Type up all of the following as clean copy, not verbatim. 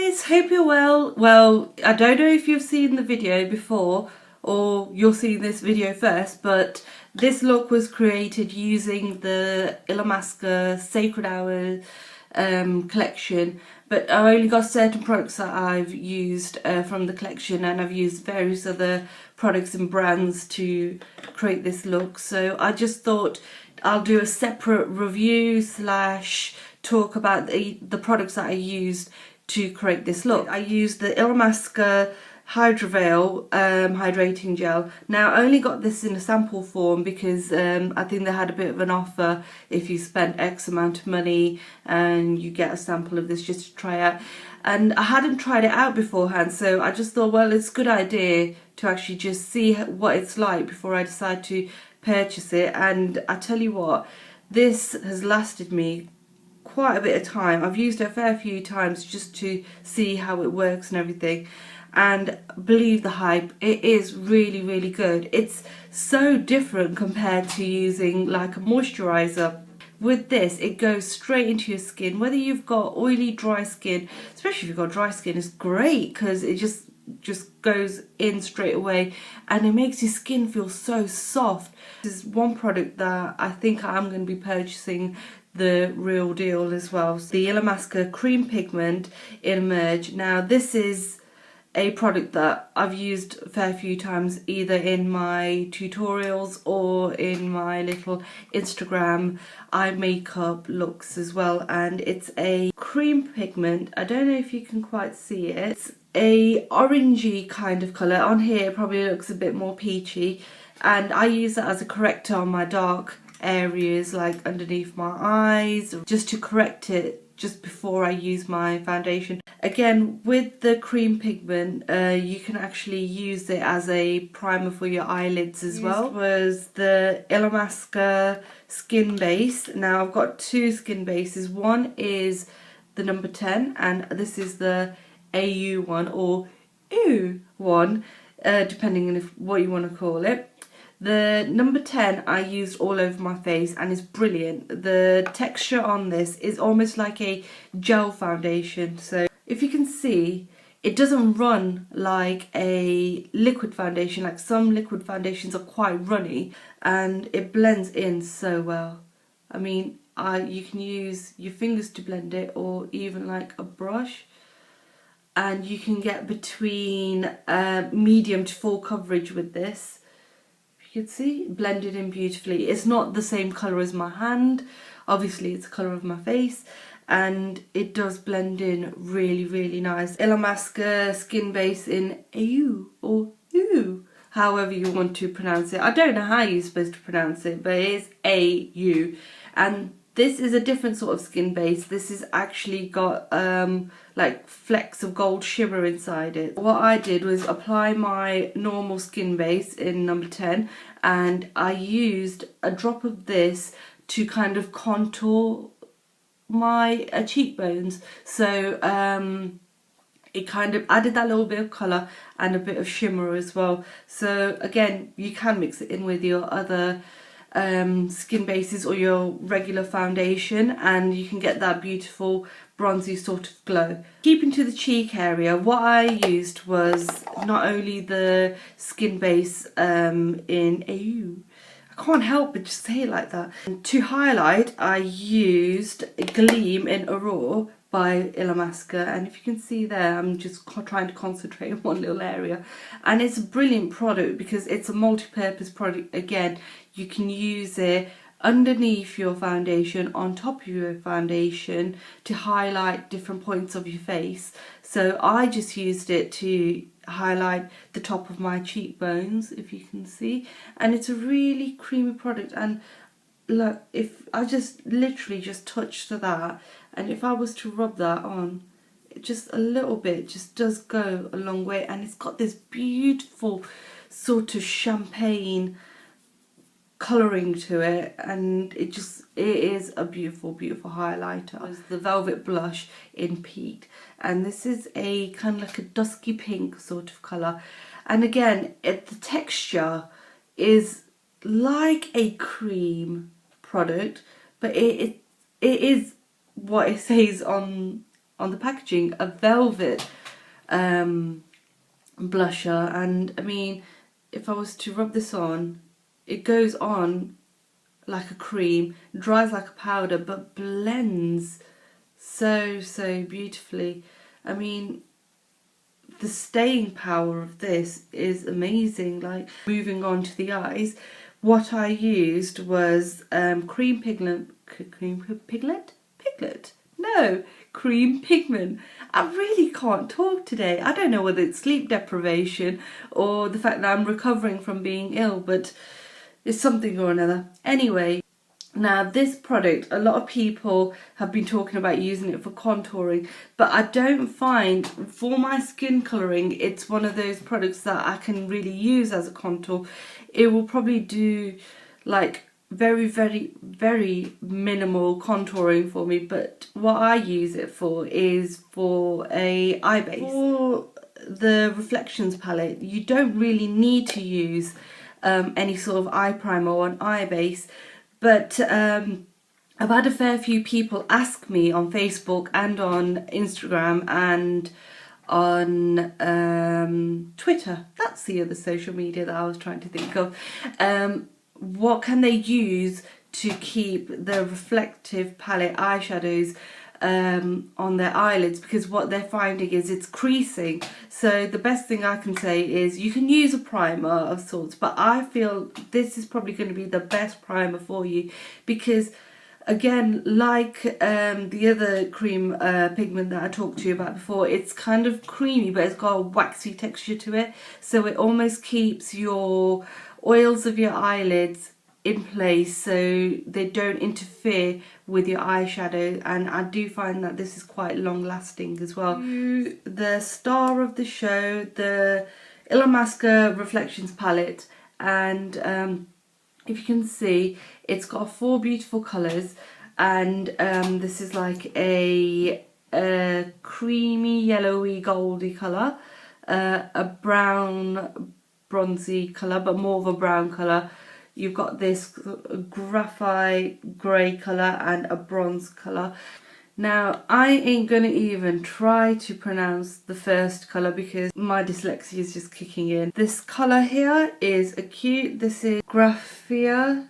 guys, hope you're well. Well, I don't know if you've seen the video before or you're seeing this video first, but this look was created using the Illamasqua Sacred Hour collection, but I only got certain products that I've used from the collection, and I've used various other products and brands to create this look. So I just thought I'll do a separate review slash talk about the products that I used to create this look. I used the Illamasqua Hydra Veil hydrating gel. Now I only got this in a sample form because I think they had a bit of an offer if you spent X amount of money and you get a sample of this just to try out. And I hadn't tried it out beforehand, so I just thought, well, it's a good idea to actually just see what it's like before I decide to purchase it. And I tell you what, this has lasted me quite a bit of time. I've used it a fair few times just to see how it works and everything, and believe the hype, it is really good. It's so different compared to using like a moisturizer. With this, it goes straight into your skin, whether you've got oily dry skin. Especially if you've got dry skin, it's great because it just goes in straight away and it makes your skin feel so soft. This is one product that I think I'm going to be purchasing the real deal as well. The Illamasqua Cream Pigment in Merge. Now this is a product that I've used a fair few times, either in my tutorials or in my little Instagram eye makeup looks as well, and it's a cream pigment. I don't know if you can quite see it. It's a orangey kind of colour. On here it probably looks a bit more peachy, and I use that as a corrector on my dark areas like underneath my eyes, just to correct it just before I use my foundation. Again, with the cream pigment, you can actually use it as a primer for your eyelids as well. This was the Illamasqua skin base. Now I've got two skin bases. One is the number 10 and this is the AU one or EW one, depending on what you want to call it. The number 10 I used all over my face and it's brilliant. The texture on this is almost like a gel foundation. So if you can see, it doesn't run like a liquid foundation. Like some liquid foundations are quite runny, and it blends in so well. I mean, you can use your fingers to blend it or even like a brush, and you can get between medium to full coverage with this. You can see, blended in beautifully. It's not the same colour as my hand, obviously it's the colour of my face, and it does blend in really nice. Illamasqua skin base in AU or EW, however you want to pronounce it. I don't know how you're supposed to pronounce it, but it is AU. And this is a different sort of skin base. This has actually got like flecks of gold shimmer inside it. What I did was apply my normal skin base in number 10, and I used a drop of this to kind of contour my cheekbones. So it kind of added that little bit of colour and a bit of shimmer as well. So again, you can mix it in with your other skin bases or your regular foundation, and you can get that beautiful bronzy sort of glow. Keeping to the cheek area, what I used was not only the skin base in AU, I can't help but just say it like that. And to highlight, I used Gleam in Aurora by Illamasqua, and if you can see there, I'm just trying to concentrate on one little area, and it's a brilliant product because it's a multi-purpose product. Again, you can use it underneath your foundation, on top of your foundation, to highlight different points of your face. So I just used it to highlight the top of my cheekbones, if you can see, and it's a really creamy product. And look, if I just literally just touched that, and if I was to rub that on, just a little bit just does go a long way, and it's got this beautiful sort of champagne colouring to it, and it is a beautiful highlighter. It's the Velvet Blush in Peaked, and this is a kind of like a dusky pink sort of colour, and again the texture is like a cream product, but it is what it says on on the packaging, a velvet blusher, and I mean, if I was to rub this on, it goes on like a cream, dries like a powder, but blends so beautifully. I mean, the staying power of this is amazing. Like, moving on to the eyes, what I used was cream pigment. I really can't talk today. I don't know whether it's sleep deprivation or the fact that I'm recovering from being ill, but it's something or another. Anyway, now this product, a lot of people have been talking about using it for contouring, but I don't find, for my skin colouring, it's one of those products that I can really use as a contour. It will probably do like very minimal contouring for me, but what I use it for is for a eye base. For the Reflections palette, you don't really need to use any sort of eye primer or an eye base, but I've had a fair few people ask me on Facebook and on Instagram and on Twitter, that's the other social media that I was trying to think of, what can they use to keep the reflective palette eyeshadows on their eyelids, because what they're finding is it's creasing. So the best thing I can say is you can use a primer of sorts, but I feel this is probably going to be the best primer for you, because again, like the other cream pigment that I talked to you about before, it's kind of creamy, but it's got a waxy texture to it, so it almost keeps your oils of your eyelids in place so they don't interfere with your eyeshadow. And I do find that this is quite long lasting as well. The star of the show, the Illamasqua Reflections palette, and if you can see, it's got 4 beautiful colours, and this is like a creamy yellowy goldy colour, a brown bronzy colour, but more of a brown colour. You've got this graphite grey colour and a bronze colour. Now, I ain't gonna even try to pronounce the first colour because my dyslexia is just kicking in. This colour here is acute. This is Graphica,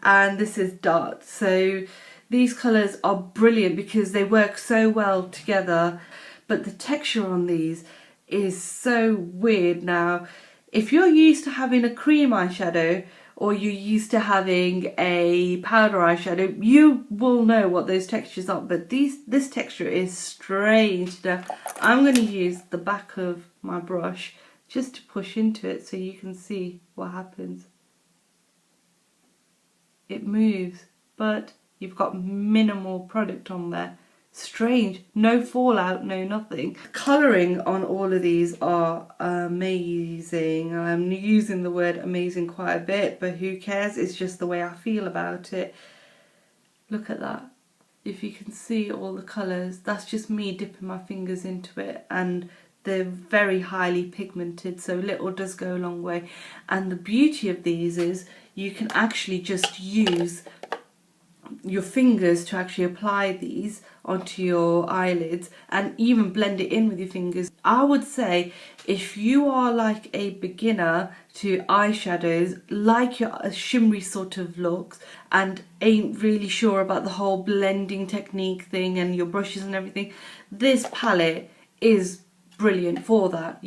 and this is Dart. So these colours are brilliant because they work so well together, but the texture on these is so weird. Now, if you're used to having a cream eyeshadow or you're used to having a powder eyeshadow, you will know what those textures are, but this texture is strange. Now, I'm going to use the back of my brush just to push into it so you can see what happens. It moves, but you've got minimal product on there. Strange, no fallout, no nothing. Colouring on all of these are amazing. I'm using the word amazing quite a bit, but who cares? It's just the way I feel about it. Look at that. If you can see all the colours, that's just me dipping my fingers into it, and they're very highly pigmented, so little does go a long way. And the beauty of these is you can actually just use your fingers to actually apply these onto your eyelids and even blend it in with your fingers. I would say if you are like a beginner to eyeshadows, like your shimmery sort of looks, and ain't really sure about the whole blending technique thing and your brushes and everything, this palette is brilliant for that.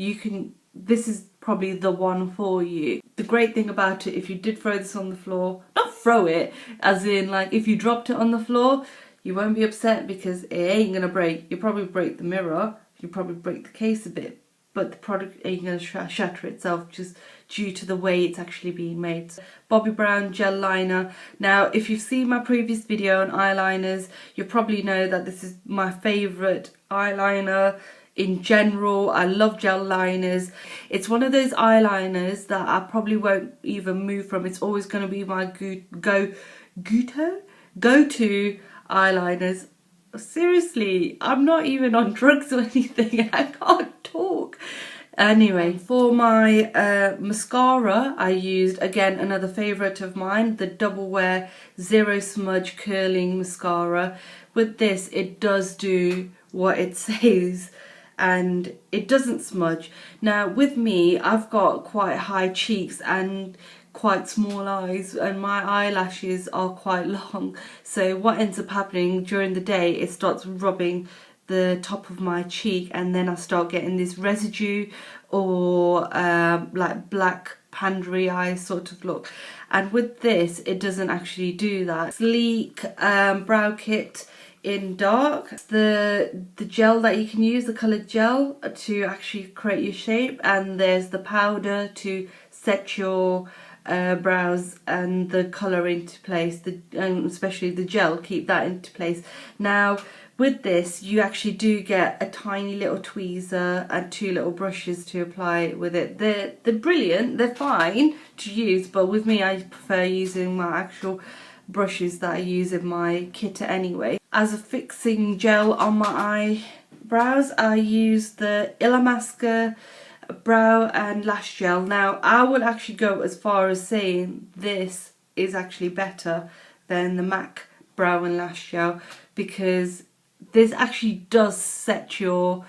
This is probably the one for you. The great thing about it, if you did throw this on the floor, not throw it as in like if you dropped it on the floor, you won't be upset because it ain't gonna break. You'll probably break the mirror, you'll probably break the case a bit, but the product ain't gonna shatter itself just due to the way it's actually being made. Bobbi Brown gel liner. Now, if you've seen my previous video on eyeliners, you probably know that this is my favourite eyeliner. In general, I love gel liners. It's one of those eyeliners that I probably won't even move from. It's always going to be my go-to eyeliners. Seriously, I'm not even on drugs or anything. I can't talk. Anyway, for my mascara, I used, again, another favourite of mine, the Double Wear Zero Smudge Curling Mascara. With this, it does do what it says, and it doesn't smudge. Now, with me, I've got quite high cheeks and quite small eyes, and my eyelashes are quite long. So what ends up happening during the day, it starts rubbing the top of my cheek, and then I start getting this residue or like black pandery eye sort of look. And with this, it doesn't actually do that. Sleek brow kit in dark. The gel that you can use, the coloured gel to actually create your shape, and there's the powder to set your brows and the colour into place, and especially the gel, keep that into place. Now with this, you actually do get a tiny little tweezer and 2 little brushes to apply with it. They're brilliant, they're fine to use, but with me I prefer using my actual brushes that I use in my kit anyway. As a fixing gel on my eyebrows, I use the Illamasqua brow and lash gel. Now I would actually go as far as saying this is actually better than the MAC brow and lash gel, because this actually does set your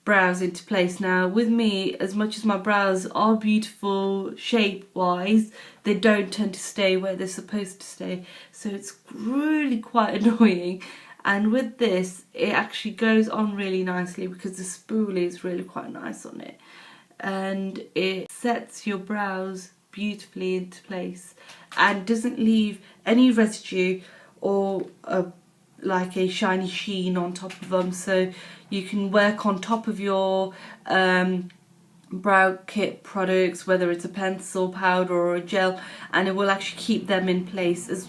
brows into place. Now with me, as much as my brows are beautiful shape wise, they don't tend to stay where they're supposed to stay, so it's really quite annoying. And with this, it actually goes on really nicely because the spoolie is really quite nice on it, and it sets your brows beautifully into place and doesn't leave any residue or like a shiny sheen on top of them. So you can work on top of your brow kit products, whether it's a pencil, powder or a gel, and it will actually keep them in place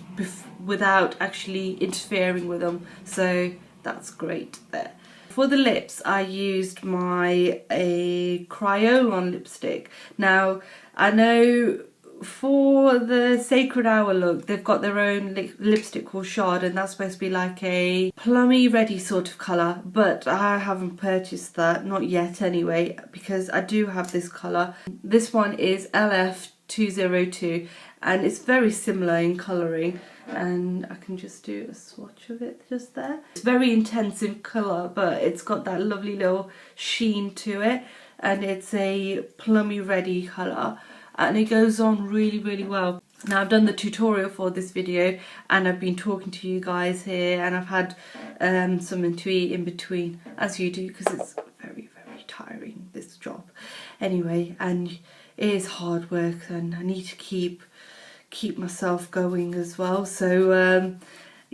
without actually interfering with them. So that's great there. For the lips, I used my Kryolan lipstick. Now I know for the Sacred Hour look, they've got their own lipstick called Shard, and that's supposed to be like a plummy reddy sort of colour, but I haven't purchased that, not yet anyway, because I do have this colour. This one is LF202, and it's very similar in colouring, and I can just do a swatch of it just there. It's very intense in colour, but it's got that lovely little sheen to it, and it's a plummy reddy colour, and it goes on really well. Now I've done the tutorial for this video, and I've been talking to you guys here, and I've had something to eat in between, as you do, because it's very tiring, this job anyway, and it is hard work, and I need to keep myself going as well. So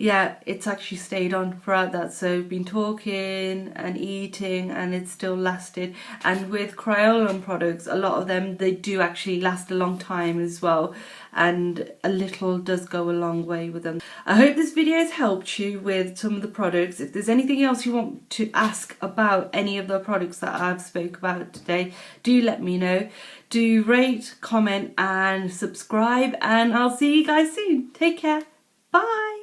yeah, it's actually stayed on throughout that, so I've been talking and eating and it's still lasted. And with Kryolan products, a lot of them, they do actually last a long time as well, and a little does go a long way with them. I hope this video has helped you with some of the products. If there's anything else you want to ask about any of the products that I've spoke about today, do let me know. Do rate, comment and subscribe, and I'll see you guys soon. Take care. Bye.